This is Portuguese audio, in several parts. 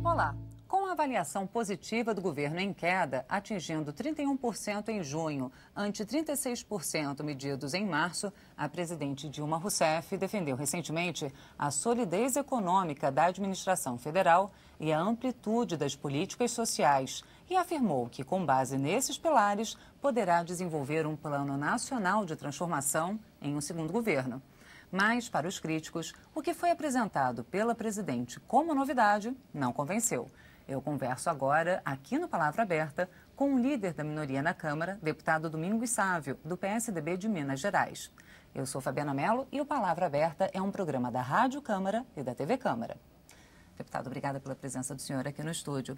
Olá! Com a avaliação positiva do governo em queda, atingindo 31% em junho, ante 36% medidos em março, a presidente Dilma Rousseff defendeu recentemente a solidez econômica da administração federal e a amplitude das políticas sociais e afirmou que, com base nesses pilares, poderá desenvolver um plano nacional de transformação em um segundo governo. Mas, para os críticos, o que foi apresentado pela presidente como novidade não convenceu. Eu converso agora, aqui no Palavra Aberta, com o líder da minoria na Câmara, deputado Domingos Sávio, do PSDB de Minas Gerais. Eu sou Fabiana Mello e o Palavra Aberta é um programa da Rádio Câmara e da TV Câmara. Deputado, obrigada pela presença do senhor aqui no estúdio.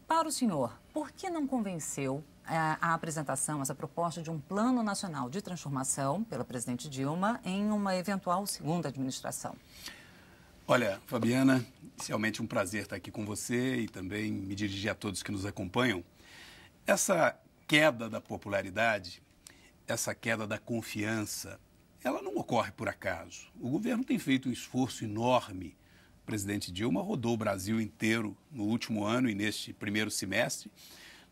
Para o senhor, por que não convenceu a apresentação, essa proposta de um plano nacional de transformação pela presidente Dilma em uma eventual segunda administração? Olha, Fabiana, inicialmente um prazer estar aqui com você e também me dirigir a todos que nos acompanham. Essa queda da popularidade, essa queda da confiança, ela não ocorre por acaso. O governo tem feito um esforço enorme. O presidente Dilma rodou o Brasil inteiro no último ano e neste primeiro semestre,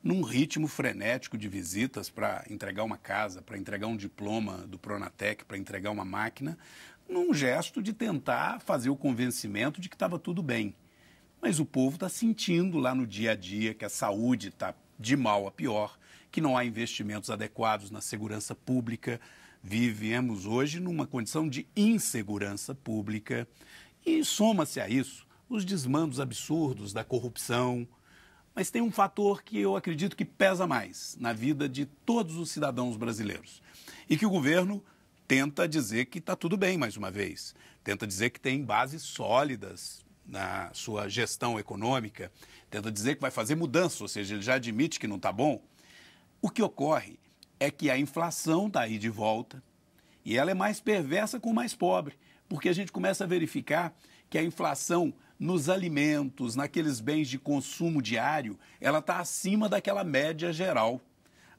num ritmo frenético de visitas para entregar uma casa, para entregar um diploma do Pronatec, para entregar uma máquina, num gesto de tentar fazer o convencimento de que estava tudo bem. Mas o povo está sentindo lá no dia a dia que a saúde está de mal a pior, que não há investimentos adequados na segurança pública. Vivemos hoje numa condição de insegurança pública e soma-se a isso os desmandos absurdos da corrupção. Mas tem um fator que eu acredito que pesa mais na vida de todos os cidadãos brasileiros e que o governo tenta dizer que está tudo bem, mais uma vez. Tenta dizer que tem bases sólidas na sua gestão econômica. Tenta dizer que vai fazer mudança, ou seja, ele já admite que não está bom. O que ocorre é que a inflação está aí de volta e ela é mais perversa com o mais pobre, porque a gente começa a verificar que a inflação nos alimentos, naqueles bens de consumo diário, ela está acima daquela média geral.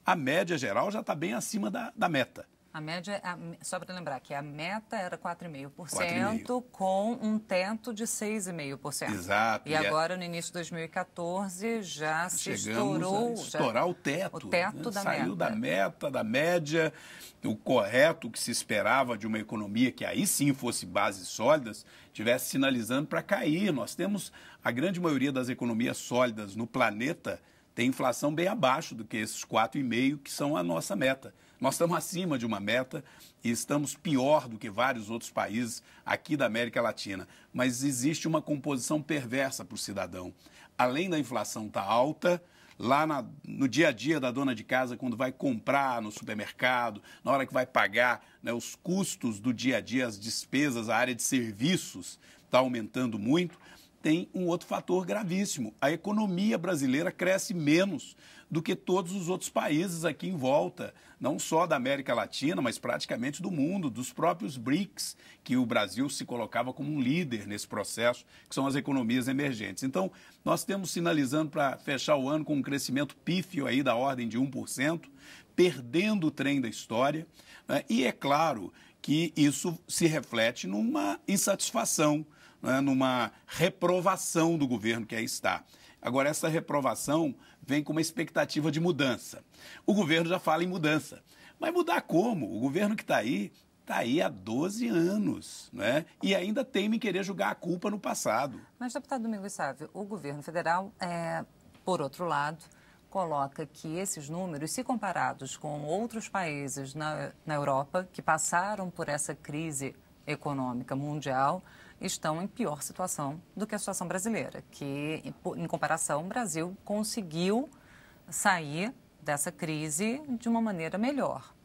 A média geral já está bem acima da meta. A média, só para lembrar que a meta era 4,5% com um teto de 6,5%. Exato. E agora, no início de 2014, já se estourou... Estourar o teto. O teto, né? Da meta. Saiu da meta, da média, o correto que se esperava de uma economia que aí sim fosse bases sólidas, estivesse sinalizando para cair. Nós temos a grande maioria das economias sólidas no planeta tem inflação bem abaixo do que esses 4,5% que são a nossa meta. Nós estamos acima de uma meta e estamos pior do que vários outros países aqui da América Latina. Mas existe uma composição perversa para o cidadão. Além da inflação estar alta, lá no dia a dia da dona de casa, quando vai comprar no supermercado, na hora que vai pagar, né, os custos do dia a dia, as despesas, a área de serviços está aumentando muito. Tem um outro fator gravíssimo. A economia brasileira cresce menos do que todos os outros países aqui em volta, não só da América Latina, mas praticamente do mundo, dos próprios BRICS, que o Brasil se colocava como um líder nesse processo, que são as economias emergentes. Então, nós temos sinalizando para fechar o ano com um crescimento pífio aí da ordem de 1%, perdendo o trem da história, né? E é claro que isso se reflete numa insatisfação, né, numa reprovação do governo que aí está. Agora, essa reprovação vem com uma expectativa de mudança. O governo já fala em mudança. Mas mudar como? O governo que está aí há 12 anos, né? E ainda teima em querer jogar a culpa no passado. Mas, deputado Domingos Sávio, o governo federal, por outro lado, coloca que esses números, se comparados com outros países na Europa que passaram por essa crise econômica mundial, estão em pior situação do que a situação brasileira, que, em comparação, o Brasil conseguiu sair dessa crise de uma maneira melhor.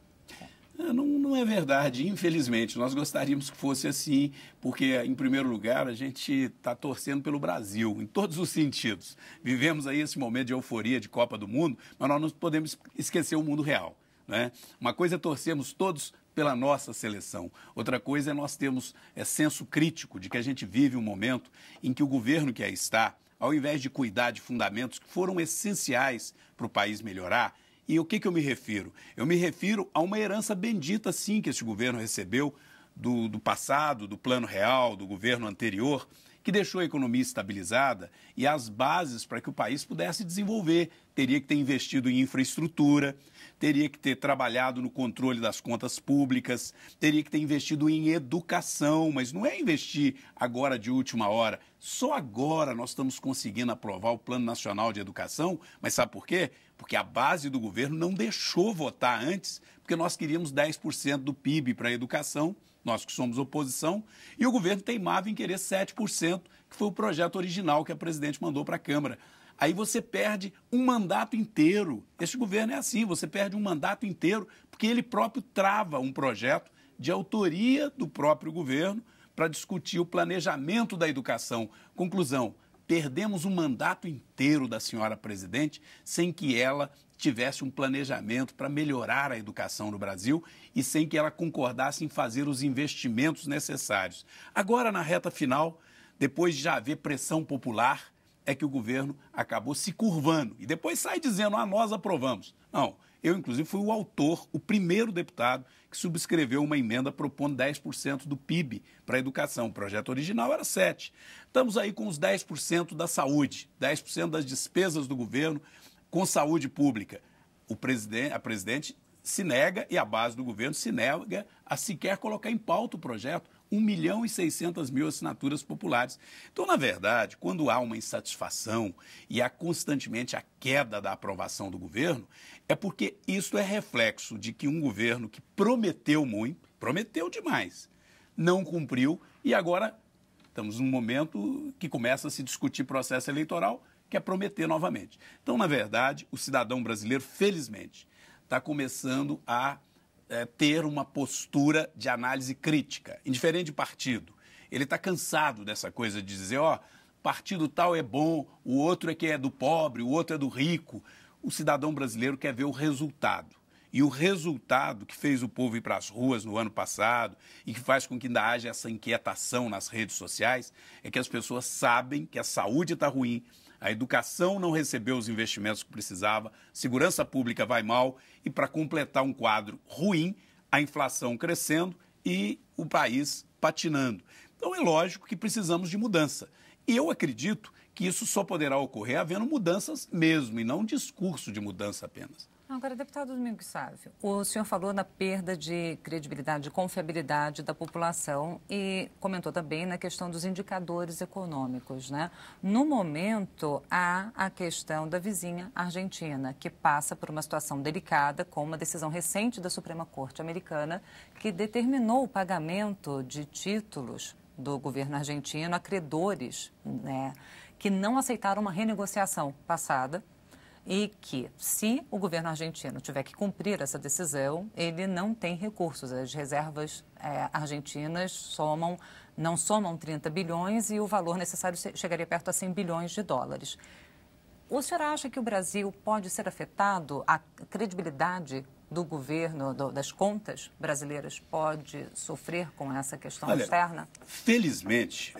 Não é verdade, infelizmente. Nós gostaríamos que fosse assim, porque, em primeiro lugar, a gente está torcendo pelo Brasil, em todos os sentidos. Vivemos aí esse momento de euforia de Copa do Mundo, mas nós não podemos esquecer o mundo real, né? Uma coisa é torcermos todos pela nossa seleção. Outra coisa é nós termos senso crítico de que a gente vive um momento em que o governo que aí está, ao invés de cuidar de fundamentos que foram essenciais para o país melhorar. E o que eu me refiro? Eu me refiro a uma herança bendita, sim, que esse governo recebeu do passado, do Plano Real, do governo anterior, que deixou a economia estabilizada e as bases para que o país pudesse desenvolver. Teria que ter investido em infraestrutura, teria que ter trabalhado no controle das contas públicas, teria que ter investido em educação, mas não é investir agora de última hora. Só agora nós estamos conseguindo aprovar o Plano Nacional de Educação, mas sabe por quê? Porque a base do governo não deixou votar antes, porque nós queríamos 10% do PIB para a educação, nós que somos oposição, e o governo teimava em querer 7%, que foi o projeto original que a presidente mandou para a Câmara. Aí você perde um mandato inteiro. Este governo é assim, você perde um mandato inteiro, porque ele próprio trava um projeto de autoria do próprio governo para discutir o planejamento da educação. Conclusão, perdemos um mandato inteiro da senhora presidente sem que ela tivesse um planejamento para melhorar a educação no Brasil e sem que ela concordasse em fazer os investimentos necessários. Agora, na reta final, depois de já haver pressão popular, é que o governo acabou se curvando e depois sai dizendo, nós aprovamos. Não, eu inclusive fui o autor, o primeiro deputado que subscreveu uma emenda propondo 10% do PIB para a educação. O projeto original era 7%. Estamos aí com os 10% da saúde, 10% das despesas do governo com saúde pública. A presidente se nega e a base do governo se nega a sequer colocar em pauta o projeto. 1.600.000 assinaturas populares. Então, na verdade, quando há uma insatisfação e há constantemente a queda da aprovação do governo, é porque isso é reflexo de que um governo que prometeu muito, prometeu demais, não cumpriu e agora estamos num momento que começa a se discutir processo eleitoral, que é prometer novamente. Então, na verdade, o cidadão brasileiro, felizmente, está começando a ter uma postura de análise crítica, indiferente de partido. Ele está cansado dessa coisa de dizer, partido tal é bom, o outro é que é do pobre, o outro é do rico. O cidadão brasileiro quer ver o resultado. E o resultado que fez o povo ir para as ruas no ano passado e que faz com que ainda haja essa inquietação nas redes sociais é que as pessoas sabem que a saúde está ruim, a educação não recebeu os investimentos que precisava, segurança pública vai mal e, para completar um quadro ruim, a inflação crescendo e o país patinando. Então, é lógico que precisamos de mudança. E eu acredito que isso só poderá ocorrer havendo mudanças mesmo e não um discurso de mudança apenas. Agora, deputado Domingos Sávio, o senhor falou na perda de credibilidade, de confiabilidade da população e comentou também na questão dos indicadores econômicos, né? No momento, há a questão da vizinha Argentina, que passa por uma situação delicada com uma decisão recente da Suprema Corte Americana que determinou o pagamento de títulos do governo argentino a credores, né, que não aceitaram uma renegociação passada. E que, se o governo argentino tiver que cumprir essa decisão, ele não tem recursos. As reservas argentinas não somam 30 bilhões e o valor necessário chegaria perto a 100 bilhões de dólares. O senhor acha que o Brasil pode ser afetado? A credibilidade do governo, das contas brasileiras, pode sofrer com essa questão externa? Felizmente,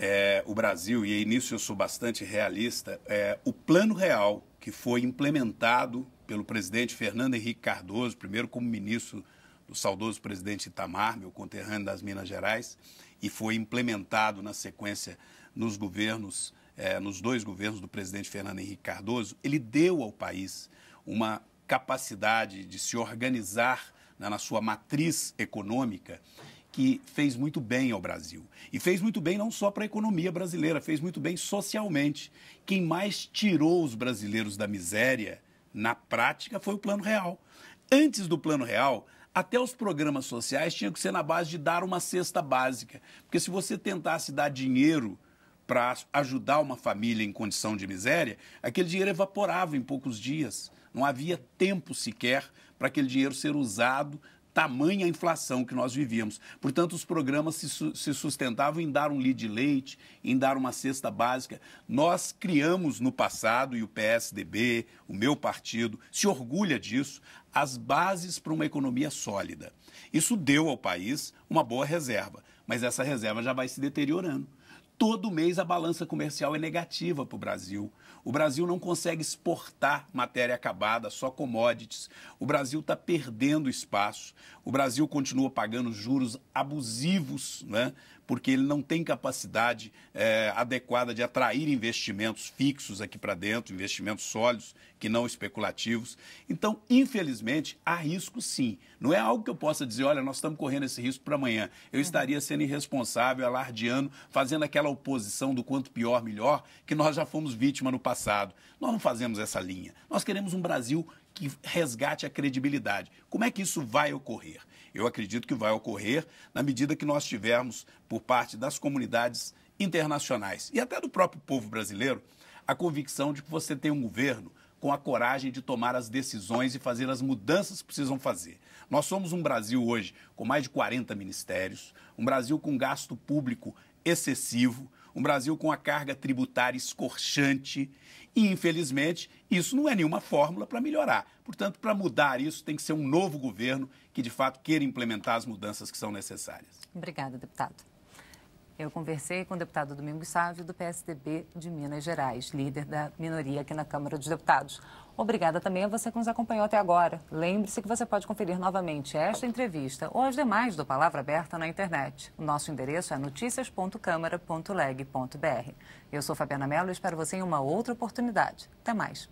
o Brasil, e nisso eu sou bastante realista, o Plano Real, que foi implementado pelo presidente Fernando Henrique Cardoso, primeiro como ministro do saudoso presidente Itamar, meu conterrâneo das Minas Gerais, e foi implementado na sequência nos governos, nos dois governos do presidente Fernando Henrique Cardoso, ele deu ao país uma capacidade de se organizar na sua matriz econômica que fez muito bem ao Brasil. E fez muito bem não só para a economia brasileira, fez muito bem socialmente. Quem mais tirou os brasileiros da miséria, na prática, foi o Plano Real. Antes do Plano Real, até os programas sociais tinham que ser na base de dar uma cesta básica. Porque se você tentasse dar dinheiro para ajudar uma família em condição de miséria, aquele dinheiro evaporava em poucos dias. Não havia tempo sequer para aquele dinheiro ser usado, tamanha a inflação que nós vivíamos. Portanto, os programas se sustentavam em dar um litro de leite, em dar uma cesta básica. Nós criamos no passado, e o PSDB, o meu partido, se orgulha disso, as bases para uma economia sólida. Isso deu ao país uma boa reserva, mas essa reserva já vai se deteriorando. Todo mês a balança comercial é negativa para o Brasil. O Brasil não consegue exportar matéria acabada, só commodities. O Brasil está perdendo espaço. O Brasil continua pagando juros abusivos, né? Porque ele não tem capacidade adequada de atrair investimentos fixos aqui para dentro, investimentos sólidos, que não especulativos. Então, infelizmente, há risco sim. Não é algo que eu possa dizer, olha, nós estamos correndo esse risco para amanhã. Eu estaria sendo irresponsável, alardeando, fazendo aquela oposição do quanto pior, melhor, que nós já fomos vítima no passado. Nós não fazemos essa linha. Nós queremos um Brasil que resgate a credibilidade. Como é que isso vai ocorrer? Eu acredito que vai ocorrer na medida que nós tivermos, por parte das comunidades internacionais e até do próprio povo brasileiro, a convicção de que você tem um governo com a coragem de tomar as decisões e fazer as mudanças que precisam fazer. Nós somos um Brasil hoje com mais de 40 ministérios, um Brasil com gasto público excessivo, um Brasil com a carga tributária escorchante e, infelizmente, isso não é nenhuma fórmula para melhorar. Portanto, para mudar isso, tem que ser um novo governo que, de fato, queira implementar as mudanças que são necessárias. Obrigada, deputado. Eu conversei com o deputado Domingos Sávio, do PSDB de Minas Gerais, líder da minoria aqui na Câmara dos Deputados. Obrigada também a você que nos acompanhou até agora. Lembre-se que você pode conferir novamente esta entrevista ou as demais do Palavra Aberta na internet. O nosso endereço é noticias.câmara.leg.br. Eu sou Fabiana Mello e espero você em uma outra oportunidade. Até mais.